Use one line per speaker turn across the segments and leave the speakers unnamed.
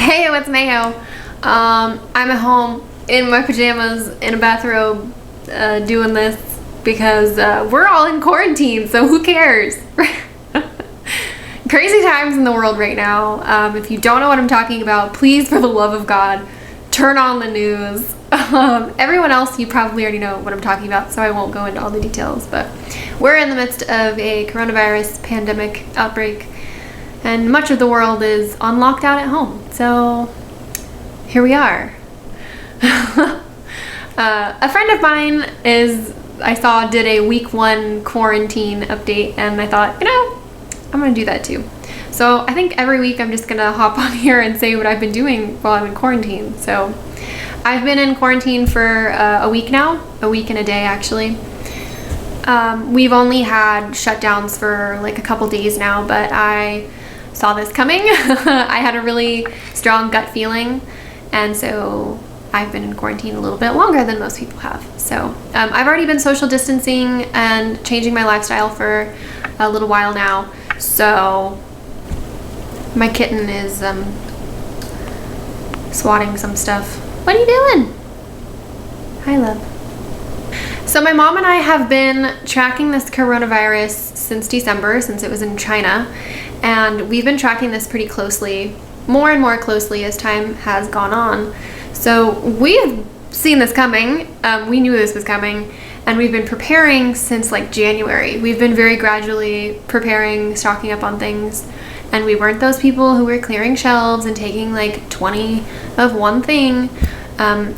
Hey, it's Mayo. I'm at home in my pajamas in a bathrobe doing this because we're all in quarantine, so who cares? Crazy times in the world right now. If you don't know what I'm talking about, please, for the love of God, turn on the news. Everyone else, you probably already know what I'm talking about, so I won't go into all the details, but we're in the midst of a coronavirus pandemic outbreak, and much of the world is on lockdown at home. So here we are. A friend of mine did a week 1 quarantine update, and I thought, I'm gonna do that too. So I think every week I'm just gonna hop on here and say what I've been doing while I'm in quarantine. So I've been in quarantine for a week now, a week and a day actually. We've only had shutdowns for like a couple days now, but I saw this coming. I had a really strong gut feeling, and so I've been in quarantine a little bit longer than most people have. So I've already been social distancing and changing my lifestyle for a little while now. So my kitten is swatting some stuff. What are you doing? Hi, love. So my mom and I have been tracking this coronavirus since December, since it was in China, and we've been tracking this pretty closely, more and more closely as time has gone on. So we've seen this coming. We knew this was coming, and we've been preparing since like January. We've been very gradually preparing, stocking up on things, and we weren't those people who were clearing shelves and taking like 20 of one thing.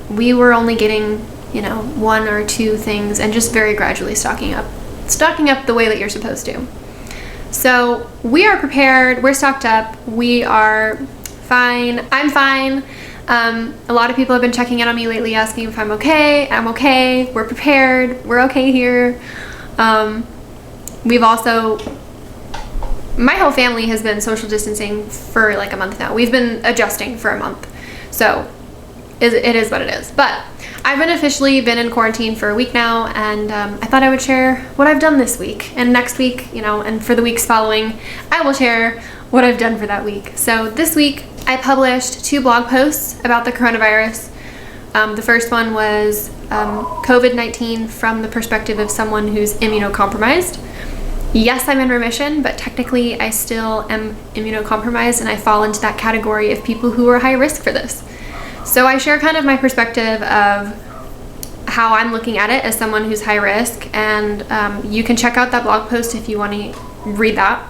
We were only getting, 1 or 2 things, and just very gradually stocking up the way that you're supposed to. So we are prepared, we're stocked up, we are fine, I'm fine. A lot of people have been checking in on me lately asking if I'm okay. I'm okay, we're prepared, we're okay here. My whole family has been social distancing for like a month now. We've been adjusting for a month. So it is what it is. But I've officially been in quarantine for a week now, and I thought I would share what I've done this week. And next week, and for the weeks following, I will share what I've done for that week. So this week, I published 2 blog posts about the coronavirus. The first one was COVID-19 from the perspective of someone who's immunocompromised. Yes, I'm in remission, but technically I still am immunocompromised, and I fall into that category of people who are high risk for this. So I share kind of my perspective of how I'm looking at it as someone who's high risk, and you can check out that blog post if you want to read that.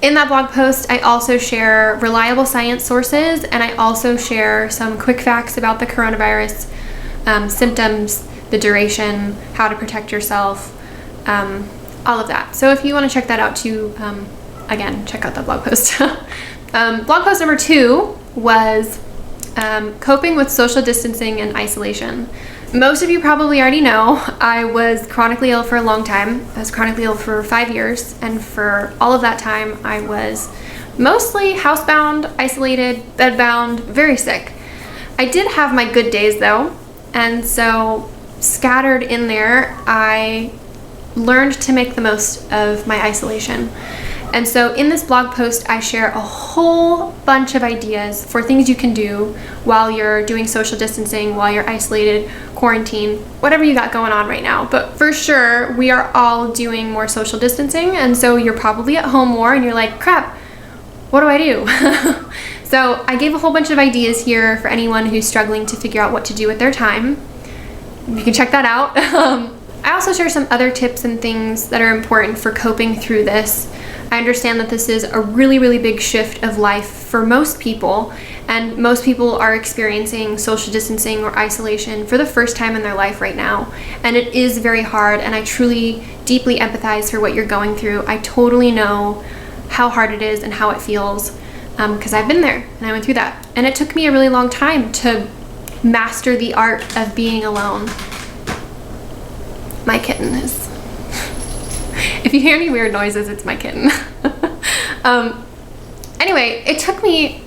In that blog post, I also share reliable science sources, and I also share some quick facts about the coronavirus, symptoms, the duration, how to protect yourself, all of that. So if you want to check that out too, again, check out that blog post. Blog post number 2 was coping with social distancing and isolation. Most of you probably already know I was chronically ill for a long time. I was chronically ill for 5 years, and for all of that time I was mostly housebound, isolated, bedbound, very sick. I did have my good days though, and so scattered in there I learned to make the most of my isolation. And so in this blog post, I share a whole bunch of ideas for things you can do while you're doing social distancing, while you're isolated, quarantine, whatever you got going on right now. But for sure, we are all doing more social distancing, and so you're probably at home more, and you're like, crap, what do I do? So I gave a whole bunch of ideas here for anyone who's struggling to figure out what to do with their time. You can check that out. I also share some other tips and things that are important for coping through this. I understand that this is a really, really big shift of life for most people, and most people are experiencing social distancing or isolation for the first time in their life right now. And it is very hard, and I truly, deeply empathize for what you're going through. I totally know how hard it is and how it feels, because I've been there, and I went through that. And it took me a really long time to master the art of being alone. My kitten is... If you hear any weird noises, it's my kitten. Anyway, it took me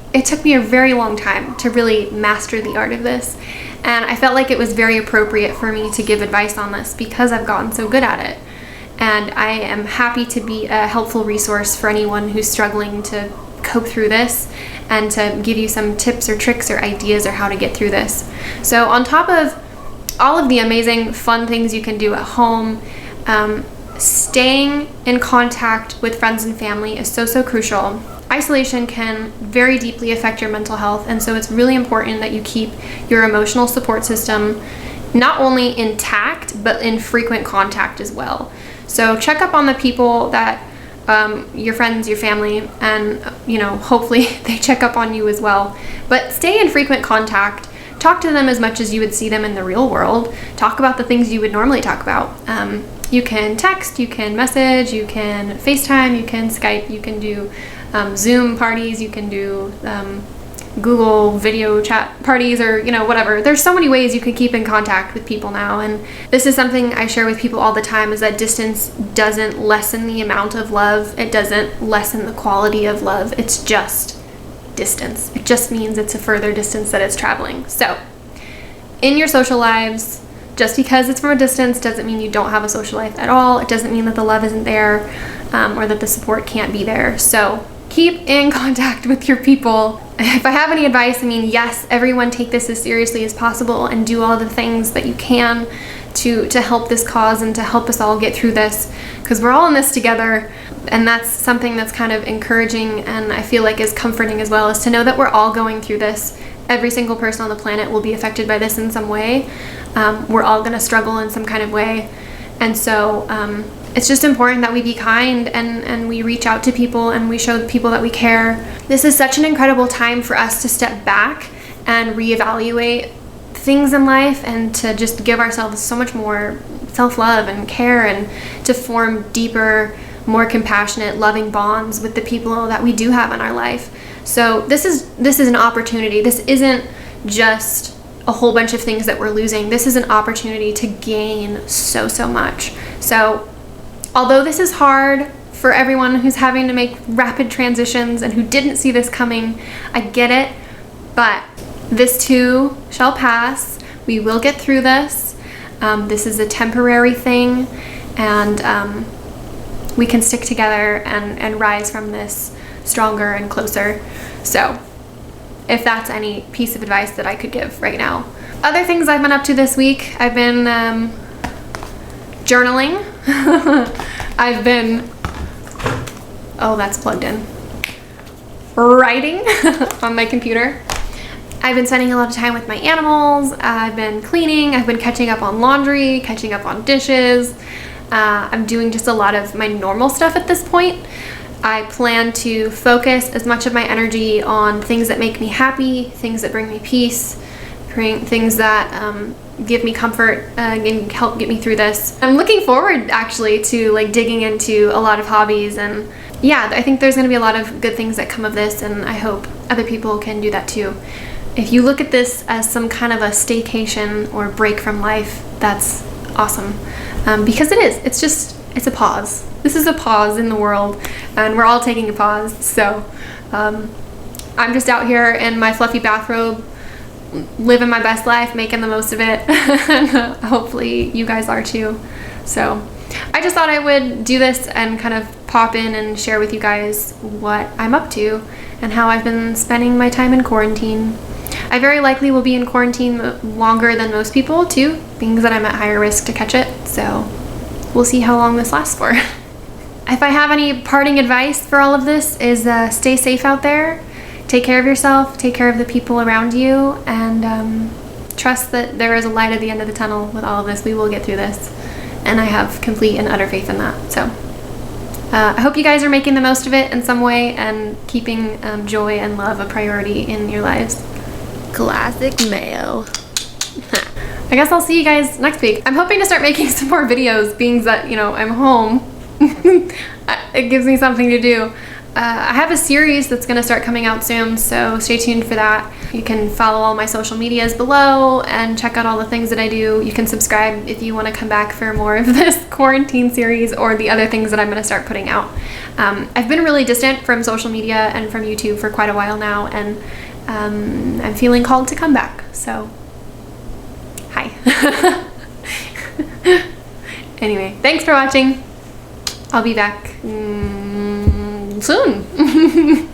a very long time to really master the art of this, and I felt like it was very appropriate for me to give advice on this because I've gotten so good at it. And I am happy to be a helpful resource for anyone who's struggling to cope through this and to give you some tips or tricks or ideas or how to get through this. So on top of all of the amazing fun things you can do at home, staying in contact with friends and family is so crucial. Isolation can very deeply affect your mental health, and so it's really important that you keep your emotional support system not only intact, but in frequent contact as well. So check up on the people that your friends, your family, and hopefully they check up on you as well. But stay in frequent contact. Talk to them as much as you would see them in the real world. Talk about the things you would normally talk about. You can text, you can message, you can FaceTime, you can Skype, you can do Zoom parties, you can do Google video chat parties, or whatever. There's so many ways you can keep in contact with people now, and this is something I share with people all the time, is that distance doesn't lessen the amount of love. It doesn't lessen the quality of love. It's just distance. It just means it's a further distance that it's traveling. So in your social lives, just because it's from a distance doesn't mean you don't have a social life at all. It doesn't mean that the love isn't there, or that the support can't be there. So keep in contact with your people. If I have any advice, yes, everyone take this as seriously as possible and do all the things that you can to help this cause and to help us all get through this, because we're all in this together. And that's something that's kind of encouraging, and I feel like is comforting as well, is to know that we're all going through this. Every single person on the planet will be affected by this in some way. We're all going to struggle in some kind of way. And so it's just important that we be kind and we reach out to people and we show people that we care. This is such an incredible time for us to step back and reevaluate things in life, and to just give ourselves so much more self-love and care, and to form deeper, more compassionate, loving bonds with the people that we do have in our life. So this is an opportunity. This isn't just a whole bunch of things that we're losing. This is an opportunity to gain so much. So although this is hard for everyone who's having to make rapid transitions and who didn't see this coming, I get it, but this too shall pass. We will get through this. This is a temporary thing, and we can stick together and rise from this stronger and closer. So if that's any piece of advice that I could give right now. Other things I've been up to this week, I've been journaling. I've been, that's plugged in, writing on my computer. I've been spending a lot of time with my animals. I've been cleaning. I've been catching up on laundry, catching up on dishes. I'm doing just a lot of my normal stuff at this point. I plan to focus as much of my energy on things that make me happy, things that bring me peace, things that give me comfort and help get me through this. I'm looking forward actually to digging into a lot of hobbies, and yeah, I think there's going to be a lot of good things that come of this, and I hope other people can do that too. If you look at this as some kind of a staycation or break from life, that's awesome, because it is. It's a pause. This is a pause in the world, and we're all taking a pause. So I'm just out here in my fluffy bathrobe, living my best life, making the most of it. And hopefully you guys are too. So I just thought I would do this and kind of pop in and share with you guys what I'm up to and how I've been spending my time in quarantine. I very likely will be in quarantine longer than most people too, being that I'm at higher risk to catch it. So we'll see how long this lasts for. If I have any parting advice for all of this is stay safe out there. Take care of yourself, take care of the people around you, and trust that there is a light at the end of the tunnel with all of this. We will get through this, and I have complete and utter faith in that. So I hope you guys are making the most of it in some way and keeping joy and love a priority in your lives. Classic Mayo. I guess I'll see you guys next week. I'm hoping to start making some more videos, being that, I'm home. It gives me something to do. I have a series that's going to start coming out soon, so stay tuned for that. You can follow all my social medias below and check out all the things that I do. You can subscribe if you want to come back for more of this quarantine series or the other things that I'm going to start putting out. I've been really distant from social media and from YouTube for quite a while now, and I'm feeling called to come back, so hi. Anyway, thanks for watching. I'll be back soon.